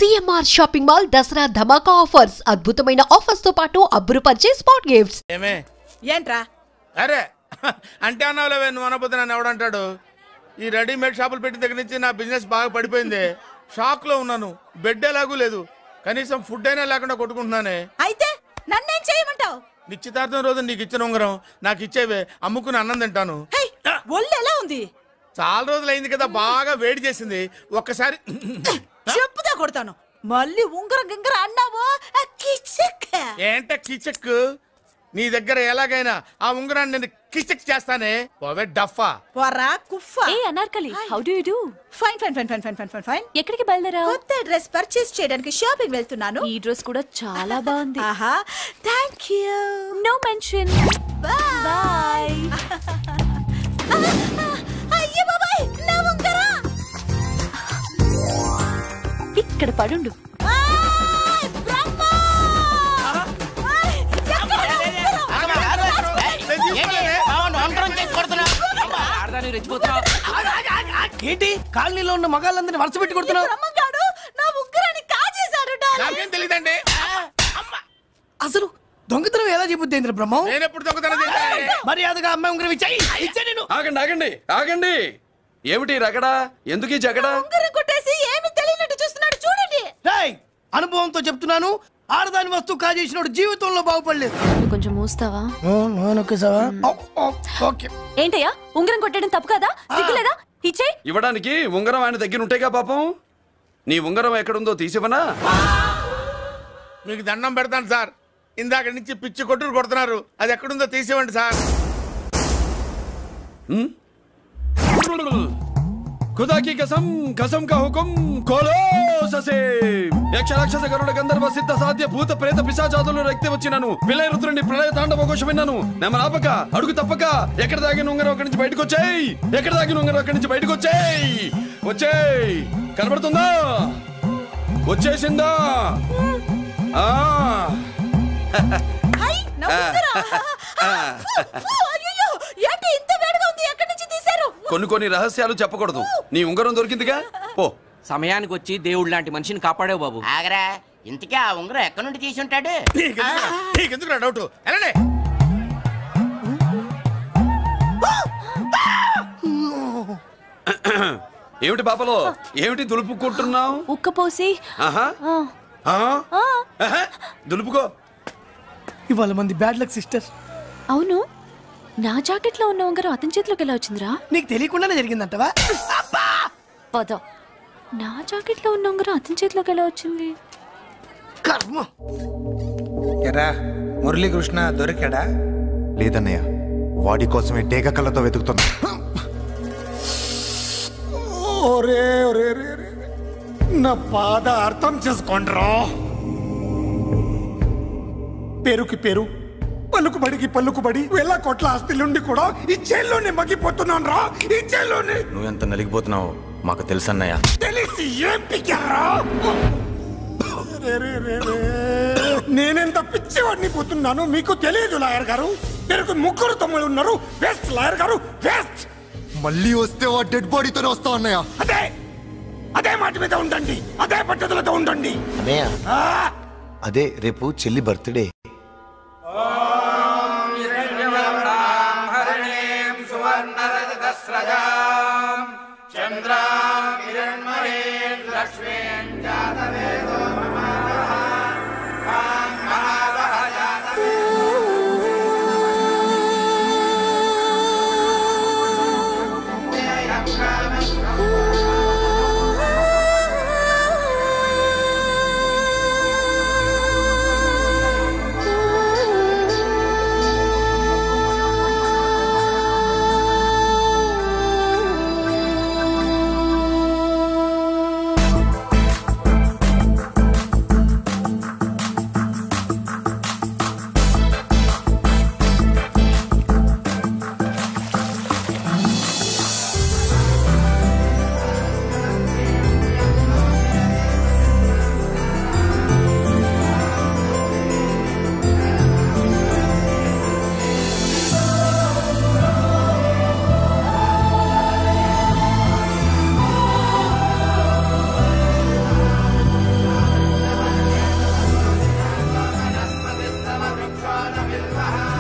CMR shopping mall Dasara ధమాకా offers అద్భుతమైన offers తో పాటు అబ్బురుపరిచే స్పాట్ గిఫ్ట్స్. ఏమే ఏంట్రా? అరే అంటే అన్నావులేవే, నువ్వు అనబోతే నన్ను ఎవడంటాడు? ఈ రెడీమేడ్ షాపులు పెట్టిన దగ్గర నుంచి నా బిజినెస్ బాగా పడిపోయింది. షాక్ లో ఉన్నాను, బెడ్ ఎలాగూ లేదు, కనీసం ఫుడ్ అయినా లేకుండా కొట్టుకుంటున్నానే. అయితే నన్నేం చేయమంటావు? నిశ్చితార్థం రోజు నీకు ఇచ్చిన ఉంగరం నాకు ఇచ్చేవే, అమ్ముకుని అన్నం తింటాను. ఒళ్ళు ఎలా ఉంది? చాలా రోజులు అయింది కదా, బాగా వేడి చేసింది. ఒక్కసారి చెప్పుదా కొడతాను. మళ్ళీ ఉంగరం గింగర అన్నావో ఏంట కిచక్? నీ దగ్గర ఎలాగైనా ఆ ఉంగరాన్ని నేను కిచక్ చేస్తానే. పోవే డఫా. పోరా కుఫా. ఏ Anarkali, how do you do? Fine fine fine fine fine fine fine. ఎక్కడికి బయలుదేరావు? కొత్త డ్రెస్ పర్చేస్ చేయడానికి షాపింగ్ వెళ్తున్నాను. ఈ డ్రెస్ కూడా చాలా బాగుంది. ఆహా, థాంక్యూ. No mention. బై. అయ్యో బాబాయ్, నా ఉంగరం ఇక్కడ పడుండు. ఏంటి కాలనీలో ఉన్న మగాళ్ళందరినీ వరుస పెట్టి కొడుతున్నావు? నా ఉంగరాన్ని కాజేశాడు. నాకేం తెలియదండి. అసలు దొంగతనం ఎలా చెబుద్ది బ్రహ్మం? నేను ఎప్పుడు దొంగతనం చేశాను? మర్యాదగా అమ్మాయి ఉంగరం ఇచ్చాయి. ఆగండి ఆగండి ఆగండి. ఏమిటి రగడా? ఎందుకు ఈ జగడా? ఉంగరం కొట్టేసి ఏమి తెలియనట్టు చూస్తున్నాడు, చూడండి. రేయ్, అనుభవంతో చెప్తున్నాను, ఆడదాని వస్తువు కాజేసినోడు జీవితంలో బాగుపడలేదు. కొంచెం మూస్తావా? ఏంటయ్యా, ఉంగరం కొట్టడం తప్పు కదా? సిగ్గులేదా? ఇచ్చే. ఇవ్వడానికి ఉంగరం ఆయన దగ్గర ఉంటేగా పాపం. నీ ఉంగరం ఎక్కడుందో తీసివనా? మీకు దండం పెడతాను సార్, ఇందాక నుంచి పిచ్చి కొట్టుడు కొడుతున్నారు. అది ఎక్కడుందో తీసివ్వండి సార్. खुदा की कसम, कसम का हुकुम, खोलो ससे. యక్ష రాక్షస గరుడ గంధర్వ సిద్ధ సాధ్య భూత ప్రేత పిశాచాదులను రక్తి వచ్చినాను. విలయ రుద్రుని ప్రళయ తాండవ ఘోష విన్నాను. నెమరాపక అడుగు తప్పక ఎక్కడ దాగిన ఉంగరం అక్కడి నుంచి బయటకు వచ్చేయ్. ఎక్కడ దాగిన ఉంగరం అక్కడి నుంచి బయటకు వచ్చేయ్. వచ్చేయ్. కనబడుతుందా? వచ్చేసిందా? కొన్ని కొన్ని రహస్యాలు చెప్పకూడదు. నీ ఉంగరం దొరికిందిగా, పో. సమయానికి వచ్చి దేవుడు లాంటి మనిషిని కాపాడావు బాబు. ఆగరా, ఇంతకీ ఆ ఉంగరం ఎక్కడి నుండి తీసి ఉంటాడు? నీకెందుకు డౌట్? వెళ్ళండి. ఏమిటి బాపలో, ఏమిటి దులుపుకుంటున్నావు? ఉక్కపోసి. దులుపుకో. ఇవాళ మంది బ్యాడ్ లక్ సిస్టర్. అవును, నా జాకెట్ లో ఉన్న ఉంగరం అతని చేతిలోకి ఎలా వచ్చిందిరా? నీకు తెలియకుండానే జరిగిందంటవా? పద. నా జాకెట్ లో ఉన్న ఉంగరం అతని చేతిలోకి ఎలా వచ్చింది? కర్మ. ఎరా మురళీకృష్ణ దొరికాడా? లేదన్నయ్య, వాడి కోసమే డేగ కళ్ళతో వెతుకుతున్నా. నా బాధ అర్థం చేసుకోండిరా. పేరుకి పేరు, పలుకుబడికి పలుకుబడి, వేల కోట్ల ఆస్తిలుండి కూడా ఈ జైల్లోనే మగ్గిపోతున్నాను రా. ఈ జైల్లోనే. నువ్వెంత నలిగిపోతున్నావు మాకు తెలుసన్నయ్య. తెలిసి ఏం పిక్కారా? నేనెంత పిచ్చివాడిని పోతున్నాను మీకు తెలియదు లాయర్ గారు. పేరుకు ముగ్గురు తమ్ముళ్ళు ఉన్నారు. వేస్ట్ లాయర్ గారు, వేస్ట్. మళ్ళీ వస్తే ఆ డెడ్ బాడీతోనే వస్తావు అన్నయ్య. అదే అదే మాట మీద ఉండండి, అదే పట్టుదలతో ఉండండి అన్నయ్య. అదే రేపు చెల్లి బర్త్డే.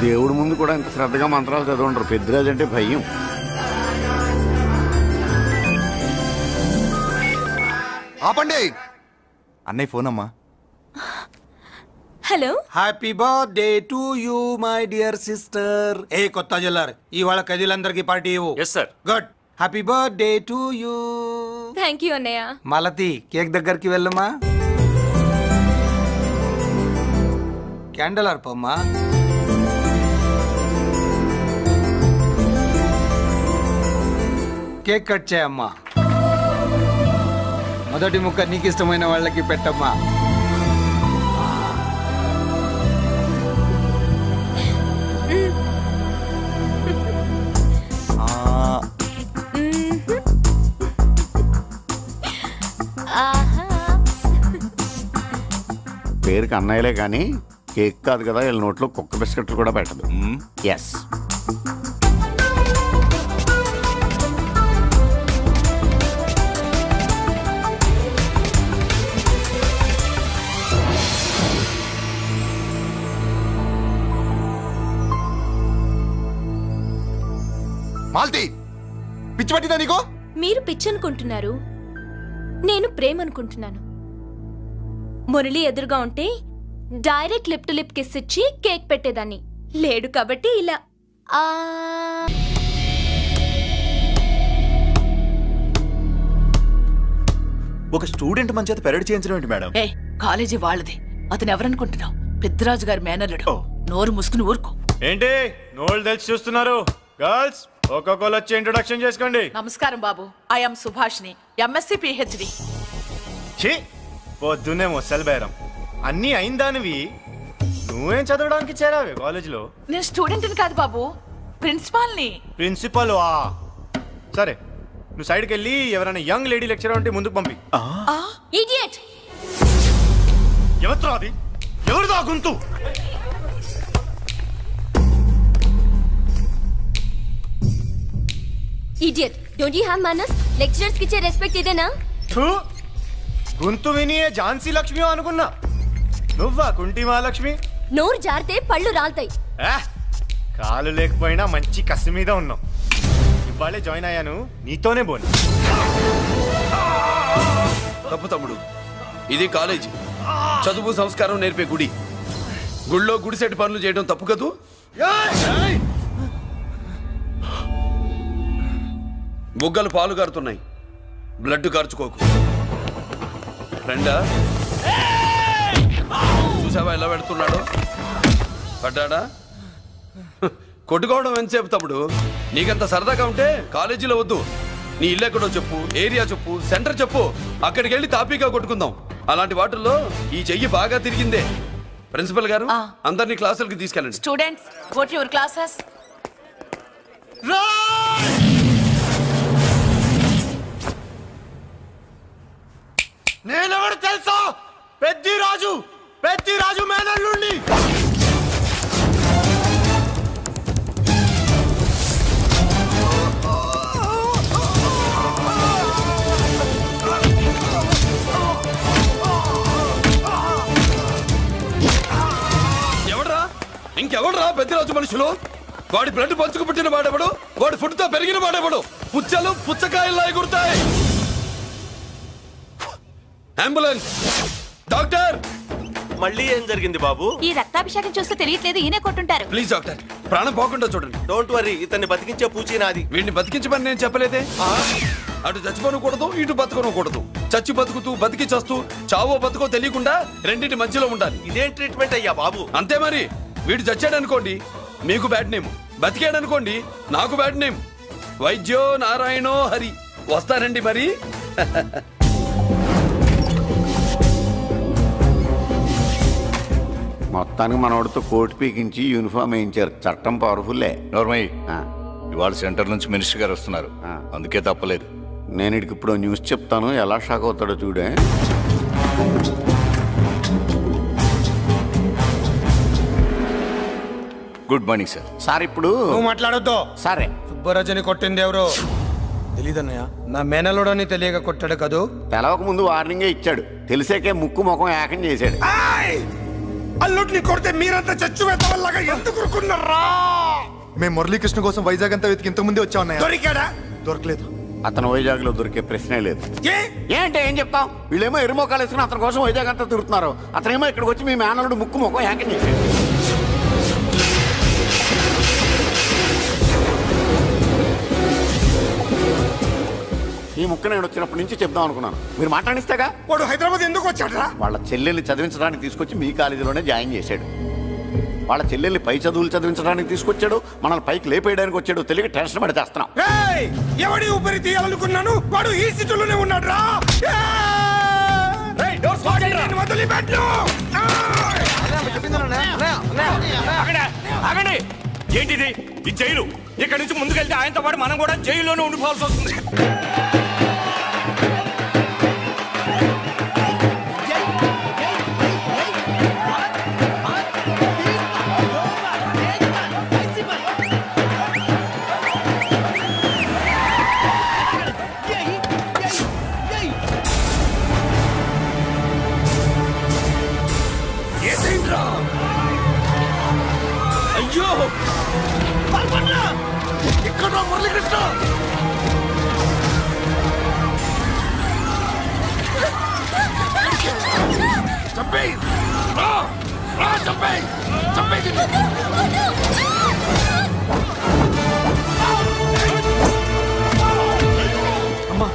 దేవుడి ముందు కూడా ఇంత శ్రద్ధగా మంత్రాలు చదవంటారు. పెద్దిరాజు అంటే భయం. ఆపండి. అన్నయ్య ఫోన్ అమ్మా. Hello. Happy birthday to you my dear sister. ఏ కొత్త జల్లర్ ఇవాళ కదిలందరికీ పార్టీ ఇవ్వు. Yes sir. Good. Happy birthday to you. Thank you అన్నయ్య. మాలతి కేక్ దగ్గరికి వెళ్ళమ్మా. క్యాండల్ అర్పమ్మా. కేక్ కట్ చేయమ్మా. మొదటి ముక్క నీకు ఇష్టమైన వాళ్ళకి పెట్టమ్మా. పేరుకి అన్నయ్యలే కానీ కేక్ కాదు కదా, వీళ్ళ నోట్లో కుక్క బిస్కెట్లు కూడా పెట్టదు. ఎస్. మాల్తి, పిచ్చి పట్టిందా నీకు? మీరు పిచ్చి అనుకుంటున్నారు, నేను ప్రేమ అనుకుంటున్నాను. మురళి ఎదురుగా ఉంటే direct lip to lip kiss ఇచ్చి కేక్ పెట్టేదాన్ని. లేడు కాబట్టి ఇలా. ఒక స్టూడెంట్ మన చేత పెరడ్ చేయించడం ఏంటి మేడం? ఏ కాలేజీ వాళ్ళది, అతను ఎవరనుకుంటున్నావు? పెద్దరాజు గారి మేనల్లుడు. నోరు ముసుకుని ఊరుకో. ఏంటి నోళ్ళు తెలిసి చూస్తున్నారు? గర్ల్స్ ఒక్కొక్కరు వచ్చి ఇంట్రొడక్షన్ చేసుకోండి. నమస్కారం బాబు, ఐఎమ్ సుభాష్ని, ఎంఎస్సి పిహెచ్డి. ఛీ, పొద్దున్నే మొసలు బేరం. అన్నీ అయిందానివి నువ్వేం చదవడానికి చేరావే కాలేజీలో? నేను స్టూడెంట్ని కాదు బాబు, ప్రిన్సిపాల్ని. ప్రిన్సిపల్ వా? సరే, నువ్వు సైడ్కి వెళ్ళి ఎవరైనా యంగ్ లేడీ లెక్చరర్ ఉంటే ముందుకు పంపి. ఇడియట్! ఎవరితో అది? ఎవరిదో ఆ గొంతు? ఇడియట్! డోంట్ యు హావ్ మనస్? లెక్చరర్స్ కి ఇచ్చే రెస్పెక్ట్ ఇదేనా? గొంతు విని ఝాన్సీ లక్ష్మి అనుకున్నా. నువ్వా కుంటి మహాలక్ష్మి? నోరు జారితే పళ్ళు రాల్తాయి. కాలు లేకపోయినా మంచి కసి మీద ఉన్నావు. ఇవాళే జాయిన్ అయ్యాను, నీతోనే బోను. తప్పు తమ్ముడు, ఇది కాలేజీ, చదువు సంస్కారం నేర్పే గుడి. గుళ్ళో గుడిసెట్టి పనులు చేయడం తప్పు కదూ? బుగ్గలు పాలు కారుతున్నాయి, బ్లడ్ కార్చుకోకు. ఫ్రెండా, చూసావా ఎలా పెడుతున్నాడు? పడ్డాడా? కొట్టుకోవడం ఎంతసేపు తమ్ముడు? నీకంత సరదాగా ఉంటే కాలేజీలో వద్దు. నీ ఇల్లు ఎక్కడో చెప్పు, ఏరియా చెప్పు, సెంటర్ చెప్పు, అక్కడికి వెళ్ళి తాపీగా కొట్టుకుందాం. అలాంటి వాటిల్లో ఈ చెయ్యి బాగా తిరిగిందే. ప్రిన్సిపల్ గారు, అందరినీ క్లాసులకి తీసుకెళ్ళండి. Students, go to your classes. నేనెవరు తెలుసా? పెద్దిరాజు, పెద్దిరాజు మేనల్లుండి. ఎవడ్రా? ఇంకెవడ్రా పెద్దిరాజు మనుషులు? వాడి బ్లడ్ పంచుకు పుట్టిన వాడెవడు? వాడి ఫుడ్తో పెరిగిన వాడెవడు? పుచ్చలు పుచ్చకాయల్లా ఎగురుతాయి. Ambulance, doctor! మళ్ళీ ఏం జరిగింది బాబు? ఈ రక్తాభిషేకం చూస్తే తెలియట్లేదు, ఈయనే కొట్టుంటారు. ప్లీజ్ డాక్టర్, ప్రాణం పోకుండా చూడండి. డోంట్ వరీ, ఇతన్ని బతికించే పూచి నాది. వీడిని బతికించమని నేను చెప్పలేదే. అటు చచ్చిపోనకూడదు, ఇటు బతకనకూడదు. చచ్చి బతుకుతూ బతికి చస్తూ చావో బతుకో తెలియకుండా రెండింటి మధ్యలో ఉండాలి. ఇదేం ట్రీట్మెంట్ అయ్యా బాబు? అంతే మరి. వీడు చచ్చాడనుకోండి మీకు బ్యాడ్ నేమ్, బతికాడనుకోండి నాకు బ్యాడ్ నేమ్. వైద్యో నారాయణో హరి. వస్తారండి మరి. మొత్తానికి మనోడితో కోట్ పీకించి యూనిఫామ్ వేయించారు. చట్టం పవర్ఫుల్లే. నోర్మయ్య, ఇవాళ సెంటర్ నుంచి మినిస్టర్ గారు వస్తున్నారు, అందుకే తప్పలేదు. నేను ఇడికి ఇప్పుడు న్యూస్ చెప్తాను, ఎలా షాక్ అవుతాడో చూడే. Good morning sir. సార్ ఇప్పుడు నువ్వు మాట్లాడొద్దు. సరే, సుబ్బరాజుని కొట్టింది ఎవరు? తెలీదన్నయ్య. నా మేనలోడని తెలియక కొట్టాడు కదూ. తెలవక ముందు వార్నింగే ఇచ్చాడు, తెలిసాకే ముక్కు ముఖం ఏకం చేశాడు. అల్లుడిని కొడితే మీరంతా చచ్చు వేతవల్లాగా ఎందుకు ఊరుకున్నారా? మేము మురళీకృష్ణ కోసం వైజాగ్ అంతా వెతికి ఇంతకు ముందే వచ్చా ఉన్నాయా? దొరికాడా? దొరకలేదు. అతను వైజాగ్ లో దొరికే ప్రశ్నే లేదు. ఏంటే ఏం చెప్తాం? వీళ్ళేమో ఎరుమోకాలు వేసుకుని అతని కోసం వైజాగ్ అంతా తిరుగుతున్నారు. అతనేమో ఇక్కడికి వచ్చి మీ మేనలుడు ముక్కు ముఖం హ్యాకింగ్ చేశాడు. ఈ ముక్క నేను వచ్చినప్పటి నుంచి చెప్దాం అనుకున్నాను, మీరు మాట్లాడిస్తేగా. వాడు హైదరాబాద్ ఎందుకు వచ్చాడరా? వాళ్ళ చెల్లెల్ని చదివించడానికి తీసుకొచ్చి మీ కాలేజీలోనే జాయిన్ చేశాడు. వాళ్ళ చెల్లెల్ని పై చదువులు చదివించడానికి తీసుకొచ్చాడు, మనల్ని పైకి లేపేయడానికి వచ్చాడు. తెలియక టెన్షన్ పడి చేస్తున్నాం. ఎవడి ఊపిరి తీయాలనుకున్నాను, వాడు ఈ సీటులోనే ఉన్నాడు రా. ఏంటిది? ఈ జైలు. ఇక్కడి నుంచి ముందుకెళ్తే ఆయనతో పాటు మనం కూడా జైల్లోనే ఉండిపోవాల్సి వస్తుంది. అయ్యో ఇక్కడ మురళీకృష్ణ చంపేయ్ చంపేయ్ చంపేయ్. అమ్మా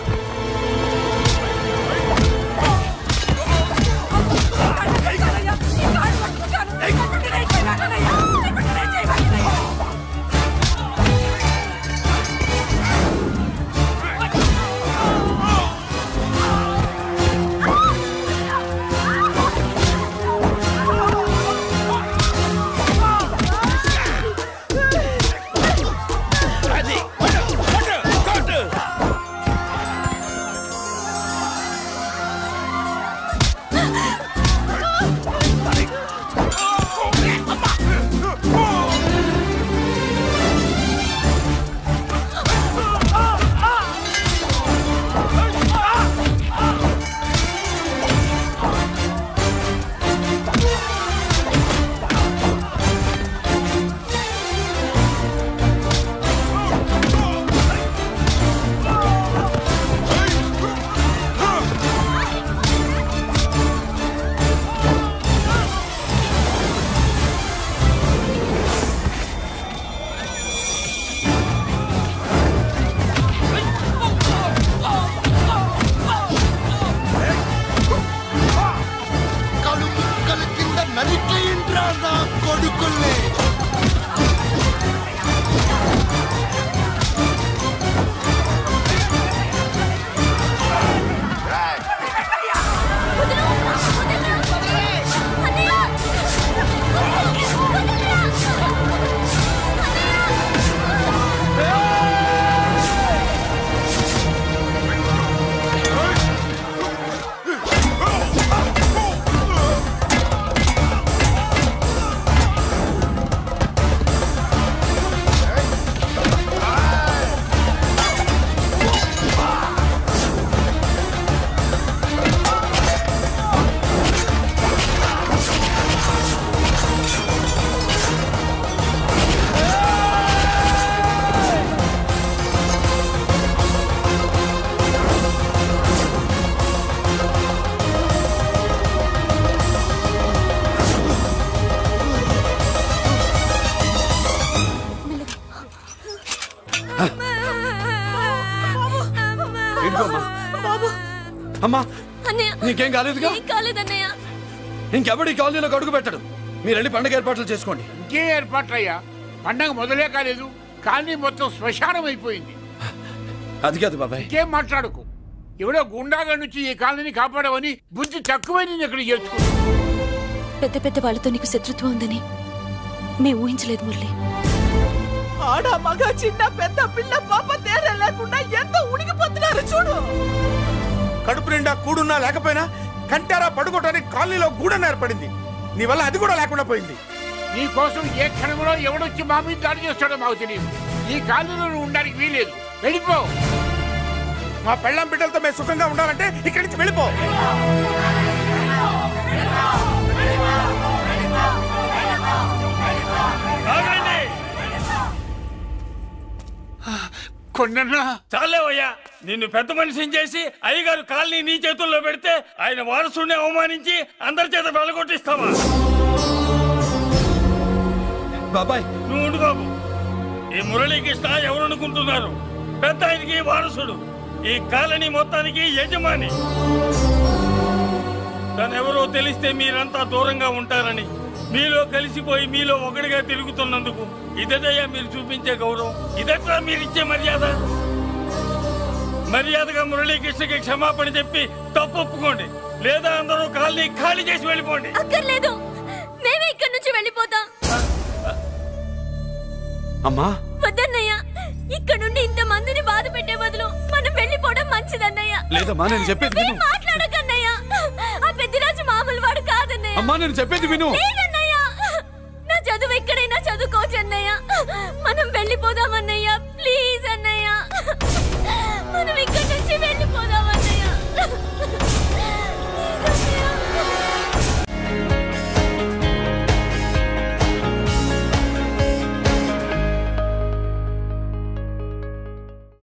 అమ్మా నీకేం కాలేదుగా? కాలేదన్నయ్య. ఇంకెవడి కాలనీలో అడుగు పెట్టడు. మీరు వెళ్ళి పండుగ ఏర్పాట్లు చేసుకోండి. ఇంకే ఏర్పాట్లయ్యా? పండగ మొదలే కాలేదు, కాలనీ మొత్తం శ్మశానం అయిపోయింది. అది కాదు బాబాయ్. ఇంకేం మాట్లాడుకు. ఎవడో గుండాగా నుంచి ఈ కాలనీని కాపాడవని బుద్ధి తక్కువై నేను ఇక్కడ చేర్చుకున్నా. పెద్ద పెద్ద వాళ్ళతో నీకు శత్రుత్వం ఉందని మేము ఊహించలేదు మురళి. ఆడ మగ చిన్న పెద్ద పిల్ల పాప తేడా లేకుండా ఎంత ఉనికిపోతున్నారు చూడు. కడుపు నిండా కూడున్నా లేకపోయినా కంటారా పడుకోవటానికి కాలనీలో గూడన ఏర్పడింది. నీ వల్ల అది కూడా లేకుండా పోయింది. నీ కోసం ఏ క్షణంలో ఎవడొచ్చి మా మీద దాడి చేస్తాడో మాకు తెలియదు. ఈ కాలనీలో నువ్వు ఉండడానికి వీలేదు. వెళ్ళిపో. మా పెళ్ళాం బిడ్డలతో మేము సుఖంగా ఉండాలంటే ఇక్కడి నుంచి వెళ్ళిపో. పొండన్నా చాలేవయ్యా, నిన్ను పెద్ద మనిషిని చేసి అయ్యగారు కాలనీ నీ చేతుల్లో పెడితే ఆయన వారసుని అవమానించి అందరి చేత వెళ్ళగొట్టిస్తావా? బాబాయ్ నువ్వు బాబు, ఈ మురళీకృష్ణ ఎవరనుకుంటున్నారు? పెద్ద ఆయనకి వారసుడు, ఈ కాలనీ మొత్తానికి యజమాని. తనెవరో తెలిస్తే మీరంతా దూరంగా ఉంటారని మీలో కలిసిపోయి మీలో ఒకటిగా తిరుగుతున్నందుకు ఇదయ్యా మీరు చూపించే గౌరవం, ఇదట్లా మీరిచ్చే మర్యాద. మర్యాదగా మురళీకృష్ణకి క్షమాపణ చెప్పి తప్పు ఒప్పుకోండి, లేదా అందరూ కాలనీ ఖాళీ చేసి వెళ్ళిపోండి. అక్కర్లేదు, మేమే ఇక్కడి నుంచి వెళ్ళిపోతాం. అమ్మా వద్దన్నయ్య, ఇక్కడ నుండి ఇంత మందిని బాధ పెట్టే బదులు మనం వెళ్ళిపోవడం మంచిదన్నయ్య. లేదమ్మా, నేను చెప్పేది విను. మాట్లాడకన్నయ్య, ఆ పెద్దరాజు మామూలు వాడు కాదన్నయ్య. అమ్మా నేను చెప్పేది విను.